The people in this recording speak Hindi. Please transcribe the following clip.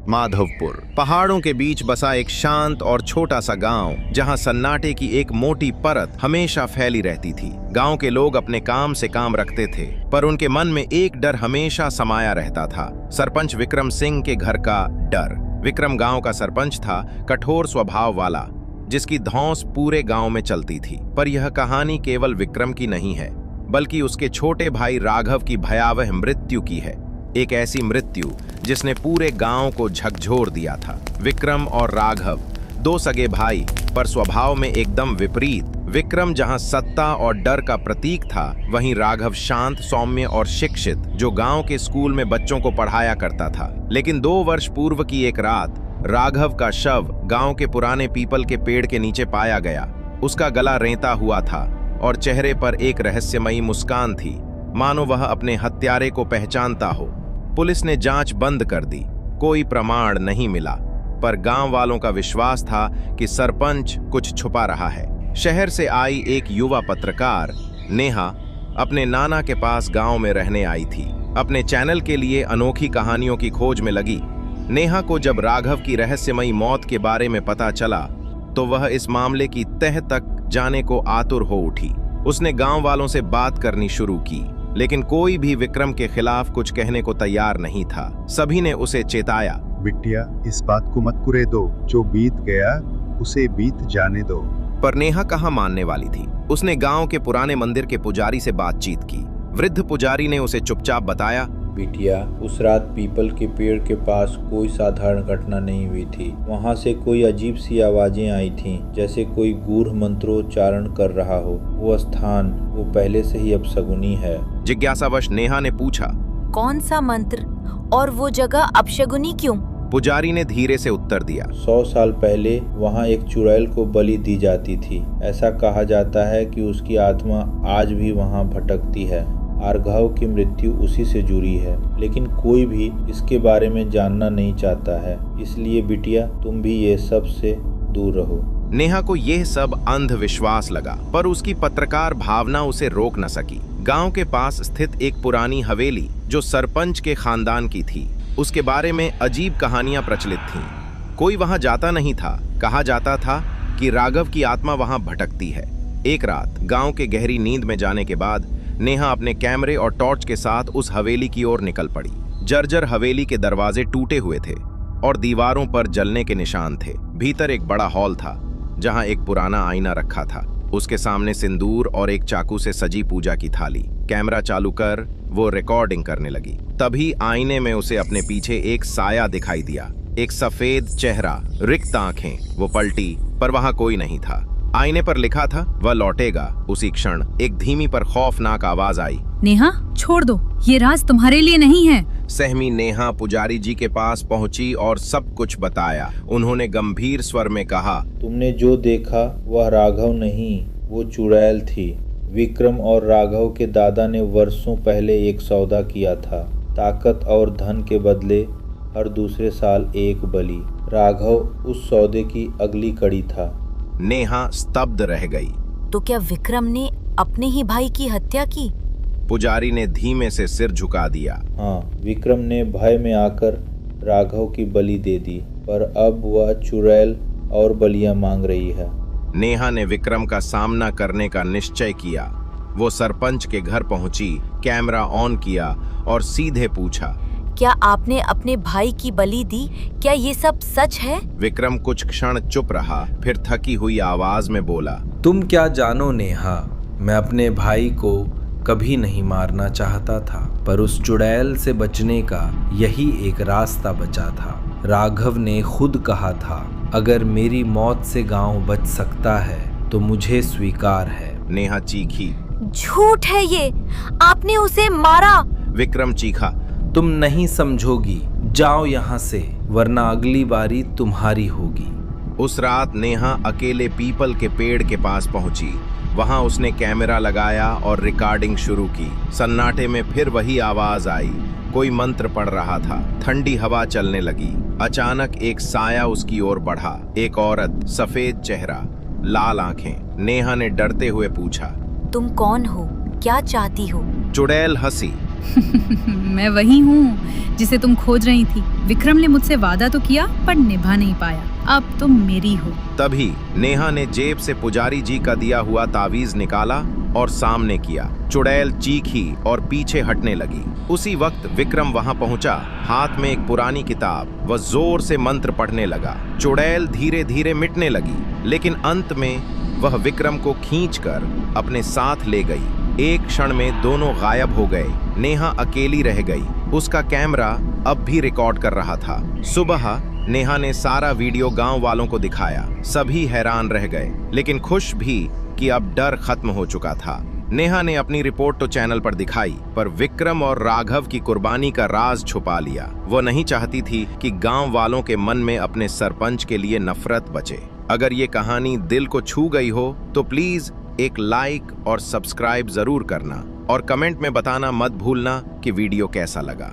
माधवपुर पहाड़ों के बीच बसा एक शांत और छोटा सा गांव, जहां सन्नाटे की एक मोटी परत हमेशा फैली रहती थी। गांव के लोग अपने काम से काम रखते थे, पर उनके मन में एक डर हमेशा समाया रहता था, सरपंच विक्रम सिंह के घर का डर। विक्रम गांव का सरपंच था, कठोर स्वभाव वाला, जिसकी धौंस पूरे गांव में चलती थी। पर यह कहानी केवल विक्रम की नहीं है, बल्कि उसके छोटे भाई राघव की भयावह मृत्यु की है। एक ऐसी मृत्यु जिसने पूरे गांव को झकझोर दिया था। विक्रम और राघव दो सगे भाई, पर स्वभाव में एकदम विपरीत। विक्रम जहां सत्ता और डर का प्रतीक था, वहीं राघव शांत, सौम्य और शिक्षित, जो गांव के स्कूल में बच्चों को पढ़ाया करता था। लेकिन 2 वर्ष पूर्व की एक रात राघव का शव गांव के पुराने पीपल के पेड़ के नीचे पाया गया। उसका गला रेंता हुआ था और चेहरे पर एक रहस्यमयी मुस्कान थी, मानो वह अपने हत्यारे को पहचानता हो। पुलिस ने जांच बंद कर दी, कोई प्रमाण नहीं मिला, पर गांव वालों का विश्वास था कि सरपंच कुछ छुपा रहा है। शहर से आई एक युवा पत्रकार नेहा अपने नाना के पास गांव में रहने आई थी। अपने चैनल के लिए अनोखी कहानियों की खोज में लगी। नेहा को जब राघव की रहस्यमयी मौत के बारे में पता चला, तो वह इस मामले की तह तक जाने को आतुर हो उठी। उसने गांव वालों से बात करनी शुरू की, लेकिन कोई भी विक्रम के खिलाफ कुछ कहने को तैयार नहीं था। सभी ने उसे चेताया, बिटिया, इस बात को मत कुरे दो, जो बीत गया उसे बीत जाने दो। पर नेहा कहाँ मानने वाली थी। उसने गांव के पुराने मंदिर के पुजारी से बातचीत की। वृद्ध पुजारी ने उसे चुपचाप बताया, बिटिया, उस रात पीपल के पेड़ के पास कोई साधारण घटना नहीं हुई थी। वहाँ से कोई अजीब सी आवाजें आई थीं, जैसे कोई गूढ़ मंत्रोच्चारण कर रहा हो। वो स्थान वो पहले से ही अपशगुनी है। जिज्ञासावश नेहा ने पूछा, कौन सा मंत्र और वो जगह अपशगुनी क्यों? पुजारी ने धीरे से उत्तर दिया, 100 साल पहले वहाँ एक चुड़ैल को बलि दी जाती थी। ऐसा कहा जाता है कि उसकी आत्मा आज भी वहाँ भटकती है। राघव की मृत्यु उसी से जुड़ी है, लेकिन कोई भी इसके बारे में जानना नहीं चाहता है। इसलिए बिटिया, तुम भी ये सब से दूर रहो। नेहा को यह सब अंधविश्वास लगा, पर उसकी पत्रकार भावना उसे रोक न सकी। गांव के पास स्थित एक पुरानी हवेली, जो सरपंच के खानदान की थी, उसके बारे में अजीब कहानियां प्रचलित थीं। कोई वहां जाता नहीं था। कहा जाता था कि राघव की आत्मा वहां भटकती है। एक रात गांव के गहरी नींद में जाने के बाद नेहा अपने कैमरे और टॉर्च के साथ उस हवेली की ओर निकल पड़ी। जर्जर हवेली के दरवाजे टूटे हुए थे और दीवारों पर जलने के निशान थे। भीतर एक बड़ा हॉल था, जहां एक पुराना आईना रखा था। उसके सामने सिंदूर और एक चाकू से सजी पूजा की थाली। कैमरा चालू कर वो रिकॉर्डिंग करने लगी। तभी आईने में उसे अपने पीछे एक साया दिखाई दिया। एक सफेद चेहरा, रिक्त आंखें। वो पलटी, पर वहां कोई नहीं था। आईने पर लिखा था, वह लौटेगा। उसी क्षण एक धीमी पर खौफनाक आवाज आई, नेहा, छोड़ दो, ये राज तुम्हारे लिए नहीं है। सहमी नेहा पुजारी जी के पास पहुंची और सब कुछ बताया। उन्होंने गंभीर स्वर में कहा, तुमने जो देखा वह राघव नहीं, वो चुड़ैल थी। विक्रम और राघव के दादा ने वर्षों पहले एक सौदा किया था, ताकत और धन के बदले हर दूसरे साल एक बलि। राघव उस सौदे की अगली कड़ी था। नेहा स्तब्ध रह गई। तो क्या विक्रम ने अपने ही भाई की हत्या की? पुजारी ने धीमे से सिर झुका दिया। हाँ, विक्रम ने भय में आकर राघव की बलि दे दी, पर अब वह चुड़ैल और बलियां मांग रही है। नेहा ने विक्रम का सामना करने का निश्चय किया। वो सरपंच के घर पहुंची, कैमरा ऑन किया और सीधे पूछा, क्या आपने अपने भाई की बलि दी? क्या ये सब सच है? विक्रम कुछ क्षण चुप रहा, फिर थकी हुई आवाज में बोला, तुम क्या जानो नेहा, मैं अपने भाई को कभी नहीं मारना चाहता था, पर उस चुड़ैल से बचने का यही एक रास्ता बचा था। राघव ने खुद कहा था, अगर मेरी मौत से गांव बच सकता है तो मुझे स्वीकार है। नेहा चीखी, झूठ है ये, आपने उसे मारा। विक्रम चीखा, तुम नहीं समझोगी, जाओ यहाँ से, वरना अगली बारी तुम्हारी होगी। उस रात नेहा अकेले पीपल के पेड़ के पास पहुंची। वहां उसने कैमरा लगाया और रिकॉर्डिंग शुरू की। सन्नाटे में फिर वही आवाज आई, कोई मंत्र पढ़ रहा था। ठंडी हवा चलने लगी। अचानक एक साया उसकी ओर बढ़ा। एक औरत, सफेद चेहरा, लाल आंखें। नेहा ने डरते हुए पूछा, तुम कौन हो? क्या चाहती हो? चुड़ैल हंसी, मैं वही हूँ जिसे तुम खोज रही थी। विक्रम ने मुझसे वादा तो किया पर निभा नहीं पाया। अब तुम मेरी हो। तभी नेहा ने जेब से पुजारी जी का दिया हुआ तावीज निकाला और सामने किया। चुड़ैल चीखी और पीछे हटने लगी। उसी वक्त विक्रम वहां पहुंचा, हाथ में एक पुरानी किताब। वह जोर से मंत्र पढ़ने लगा। चुड़ैल धीरे धीरे मिटने लगी, लेकिन अंत में वह विक्रम को खींचकर अपने साथ ले गई। एक क्षण में दोनों गायब हो गए। नेहा अकेली रह गई। उसका कैमरा अब भी रिकॉर्ड कर रहा था। सुबह नेहा ने सारा वीडियो गांव वालों को दिखाया। सभी हैरान रह गए, लेकिन खुश भी कि अब डर खत्म हो चुका था। नेहा ने अपनी रिपोर्ट तो चैनल पर दिखाई, पर विक्रम और राघव की कुर्बानी का राज छुपा लिया। वो नहीं चाहती थी कि गांव वालों के मन में अपने सरपंच के लिए नफरत बचे। अगर ये कहानी दिल को छू गई हो तो प्लीज एक लाइक और सब्सक्राइब जरूर करना और कमेंट में बताना मत भूलना कि वीडियो कैसा लगा।